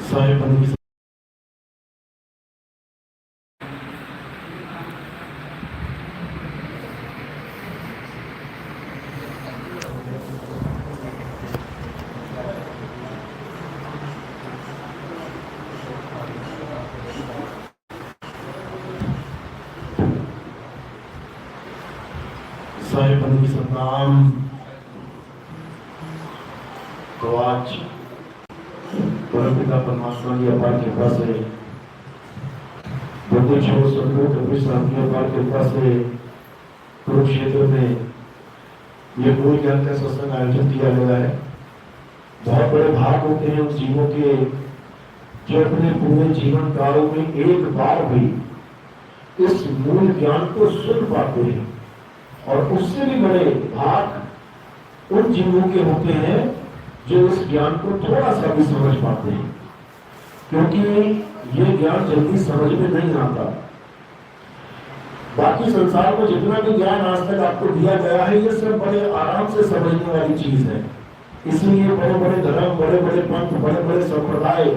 साहेब बंदी साहेब बंदी सतनाम। तो आज परमपिता परमात्मा की अपार कृपा से बुद्ध छोड़ सदगुरु कबीर साहब की अपार कृपा से कुरुक्षेत्र में ये मूल ज्ञान का सत्संग आयोजन किया गया है। बहुत बड़े भाग होते हैं उन जीवों के जो अपने पूरे जीवन काल में एक बार भी इस मूल ज्ञान को सुन पाते हैं, और उससे भी बड़े भाग उन जीवों के होते हैं जो इस ज्ञान को थोड़ा सा भी समझ पाते हैं, क्योंकि ये ज्ञान जल्दी समझ में नहीं आता। बाकी संसार में जितना भी ज्ञान आज तक आपको दिया गया है ये सब बड़े आराम से समझने वाली चीज है। इसलिए बड़े बड़े धर्म, बड़े बड़े पंथ, बड़े बड़े संप्रदाय,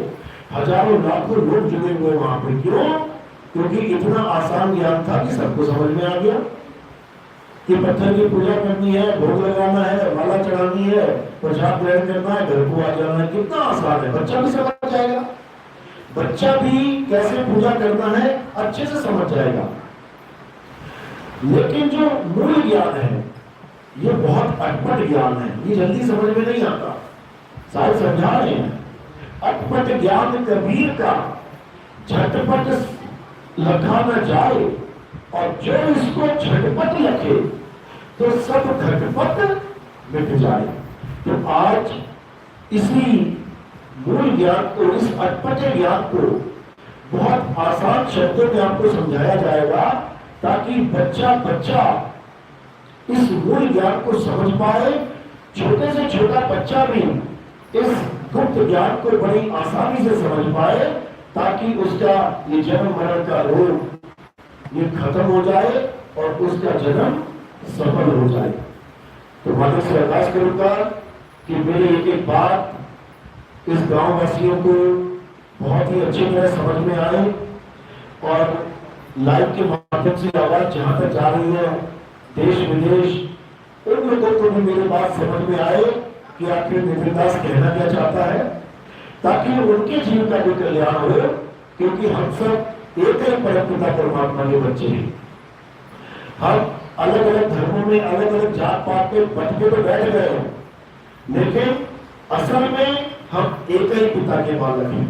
हजारों लाखों लोग जुड़े हुए वहां पे। क्यों? क्योंकि इतना आसान ज्ञान था कि सबको समझ में आ गया कि पत्थर की पूजा करनी है, भोग लगाना है, माला चढ़ानी है, प्रसाद ग्रहण करना है, घर को आ जाना है। कितना आसान है, बच्चा भी समझ जाएगा। बच्चा भी कैसे पूजा करना है अच्छे से समझ जाएगा। लेकिन जो मूल ज्ञान है ये बहुत अटपट ज्ञान है, ये जल्दी समझ में नहीं आता। सारे समझा रहे हैं, अटपट ज्ञान कबीर का झटपट लखा न जाए, और जो इसको झटपट लखे तो सब घटपट मिट जाए। तो आज इसी मूल ज्ञान को, इस अटपटे ज्ञान को बहुत आसान शब्दों में आपको समझाया जाएगा, ताकि बच्चा बच्चा इस मूल ज्ञान को समझ पाए। छोटे से छोटा बच्चा भी इस गुप्त ज्ञान को बड़ी आसानी से समझ पाए, ताकि उसका ये जन्म मरण का रोग ये खत्म हो जाए और उसका जन्म सफल हो जाए। तो मालिक से अरदास करूंगा कि मेरी एक एक बात इस गांव वासियों को बहुत ही अच्छी तरह समझ में आए, और लाइव के माध्यम से आवाज जहां तक जा रही है देश विदेश, उन लोगों को भी मेरी बात समझ में आए कि आखिर नितिनदास कहना क्या चाहता है, ताकि उनके जीवन का भी कल्याण हो। क्योंकि हम सब एक ही परमपिता परमात्मा के बच्चे हैं। हम अलग अलग धर्मों में, अलग अलग जात पात में बट के तो बैठ गए हैं, लेकिन असल में हम एक ही पिता के बालक हैं।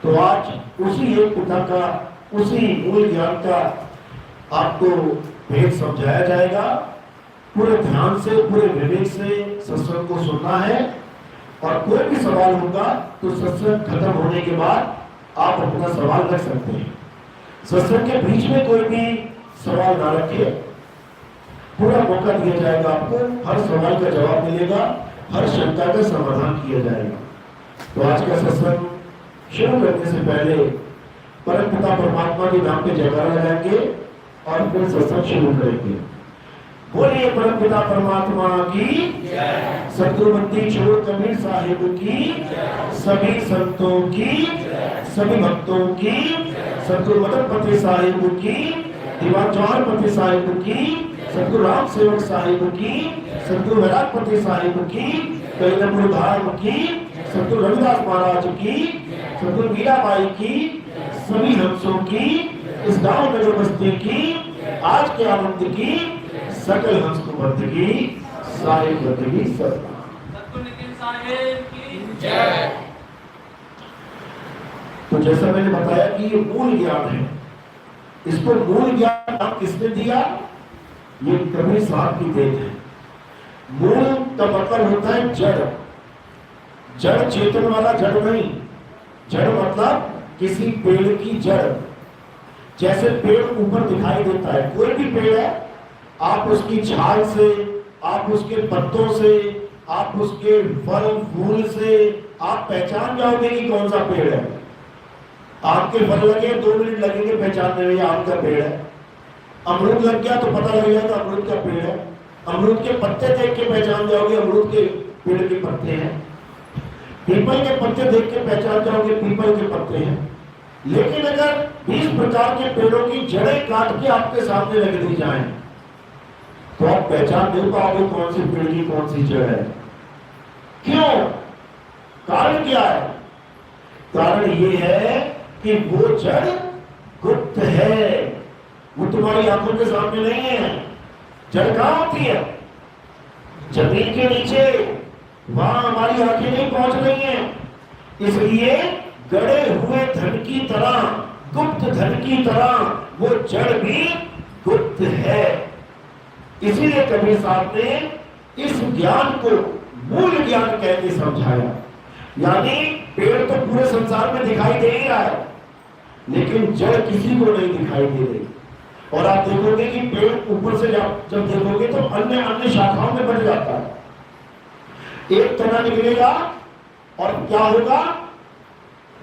तो आज उसी एक पिता का, उसी मूल ज्ञान का आपको भेद समझाया जाएगा। पूरे ध्यान से, पूरे विवेक से सत्संग को सुनना है, और कोई भी सवाल होगा तो सत्संग खत्म होने के बाद आप अपना सवाल रख सकते हैं। सत्संग के बीच में कोई भी सवाल ना रखिए, पूरा मौका दिया जाएगा आपको, हर सवाल का जवाब मिलेगा, हर शंका का समाधान किया जाएगा। तो आज का सत्संग शुरू करने से पहले परमपिता परमात्मा के नाम पे जयकारा लगाएंगे और फिर सत्संग शुरू करेंगे। बोलिए परमपिता परमात्मा की जय, सतगुरु बंदी छोड़ कबीर साहिब की, सभी संतों की, सभी भक्तों की, सतगुरु मदनपति साहिब की, दीवान जवाहरपति साहिब की, सतगुरु राम सेवक साहिब की, सतगुरु वैरागपति साहिब की, कैलापुर धाम की, सतगुरु रविदास महाराज की, सतगुरु मीराबाई की, सभी हंसों की, इस गांव नगर बस्ती की, आज के आनंद की, सकल हंस को बंदगी, साहिब बंदगी सतगुरु नितिन साहिब की जय। तो जैसा मैंने बताया कि ये मूल ज्ञान है, इसको मूल ज्ञान नाम किसने दिया? ये कबीर साहब की देन है। मूल का मतलब होता है जड़, जड़ चेतन वाला जड़ नहीं। जड़ मतलब किसी पेड़ की जड़। जैसे पेड़ ऊपर दिखाई देता है, कोई भी पेड़ है, आप उसकी छाल से, आप उसके पत्तों से, आप उसके फल फूल से आप पहचान जाओगे कि कौन सा पेड़ है। आम के फल लगे 2 मिनट लगेंगे पहचानने में, आम का पेड़ है। अमरूद लग गया तो पता लग जाएगा अमरूद का पेड़ है। अमरूद के पत्ते देख के पहचान जाओगे अमरूद के पेड़ के पत्ते हैं। पीपल के पत्ते देख के पहचान जाओगे पीपल के पत्ते हैं, लेकिन अगर 20 प्रकार के पेड़ों की जड़ें काट के आपके सामने रख दी जाएं तो आप पहचान नहीं पाओगे कौन सी पेड़ की कौन सी जड़ है। क्यों? कारण क्या है? कारण ये है कि वो जड़ गुप्त है, वो तुम्हारी आंखों के सामने नहीं है। जड़ कहां होती है? जमीन के नीचे, वहां हमारी आंखें नहीं पहुंच रही हैं। इसलिए गड़े हुए धन की तरह, गुप्त धन की तरह वो जड़ भी गुप्त है। इसीलिए कबीर साहब ने इस ज्ञान को मूल ज्ञान कह के समझाया। यानी पेड़ तो पूरे संसार में दिखाई दे ही रहा है, लेकिन जड़ किसी को नहीं दिखाई दे रही। और आप देखोगे कि पेड़ ऊपर से जब देखोगे तो अन्य अन्य शाखाओं में बढ़ जाता है। एक तना निकलेगा और क्या होगा,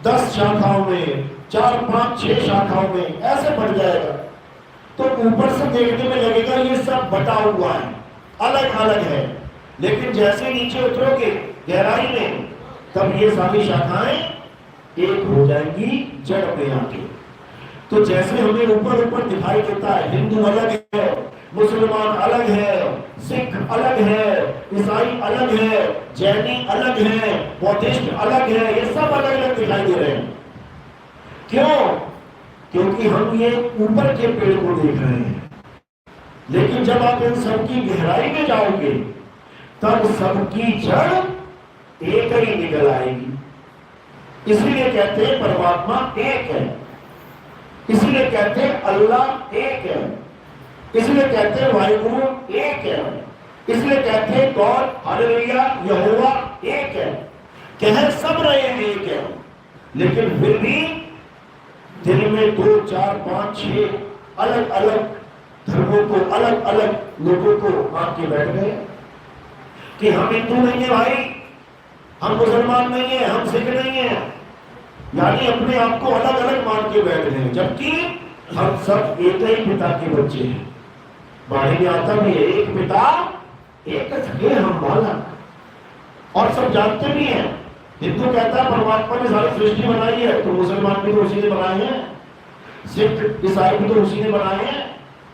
10 शाखाओं में, 4, 5, 6 शाखाओं में ऐसे बढ़ जाएगा। तो ऊपर से देखने में लगेगा ये सब बटा हुआ है, अलग अलग है, लेकिन जैसे नीचे उतरोगे गहराई में तब ये सारी शाखाएं एक हो जाएंगी जड़ में आके। तो जैसे हमें ऊपर ऊपर दिखाई देता है हिंदू अलग है, मुसलमान अलग है, सिख अलग है, ईसाई अलग है, जैनी अलग है, बौद्धिस्ट अलग है, ये सब अलग अलग दिखाई दे रहे हैं। क्यों? क्योंकि हम ये ऊपर के पेड़ को देख रहे हैं। लेकिन जब आप इन सबकी गहराई में जाओगे तब सबकी जड़ एक ही निकल आएगी। इसलिए कहते हैं परमात्मा एक है, इसलिए कहते हैं अल्लाह एक है, इसलिए कहते हैं वाहिगुरु एक है, इसलिए कहते हैं गॉड हालेलुया यहोवा एक है। कह सब रहे हैं एक है, लेकिन फिर भी दिल में 2, 4, 5, 6 अलग अलग धर्मों को, अलग अलग लोगों को मान के बैठ गए कि हम हिंदू नहीं है भाई, हम मुसलमान नहीं है, हम सिख नहीं है। यानी अपने आप को अलग अलग मान के बैठ गए, जबकि हम सब एक ही पिता के बच्चे हैं। बाणी में आता भी है, एक पिता एक सगे हम बालक। और सब जानते भी हैं, हिंदू कहता है परमात्मा ने सारी सृष्टि बनाई है, तो मुसलमान भी तो उसी ने बनाए हैं, सिख ईसाई भी तो उसी ने बनाए हैं,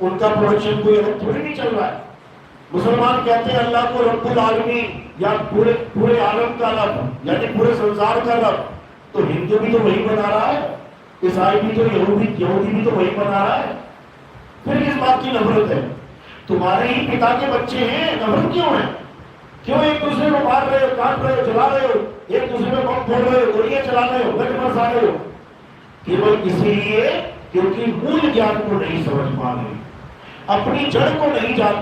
उनका प्रोडक्शन कोई अलग थोड़ी नहीं चल रहा है। मुसलमान कहते हैं अल्लाह को रब्बुल आलमीन, या पूरे पूरे आलम का रब, यानी पूरे संसार का रब। तो हिंदू भी तो वही बना रहा है, ईसाई भी तो, यहूदी भी तो वही बना रहा है। फिर किस बात की नफरत है? तुम्हारे ही पिता के बच्चे हैं, नफरत क्यों है? क्यों एक दूसरे को मार रहे हो, काट रहे हो, जला रहे हो, एक दूसरे में बम फोड़ रहे हो, गोलियां चला रहे हो, गट बरसा रहे हो? केवल इसीलिए क्योंकि मूल ज्ञान को नहीं समझ पा रहे, अपनी जड़ को नहीं जान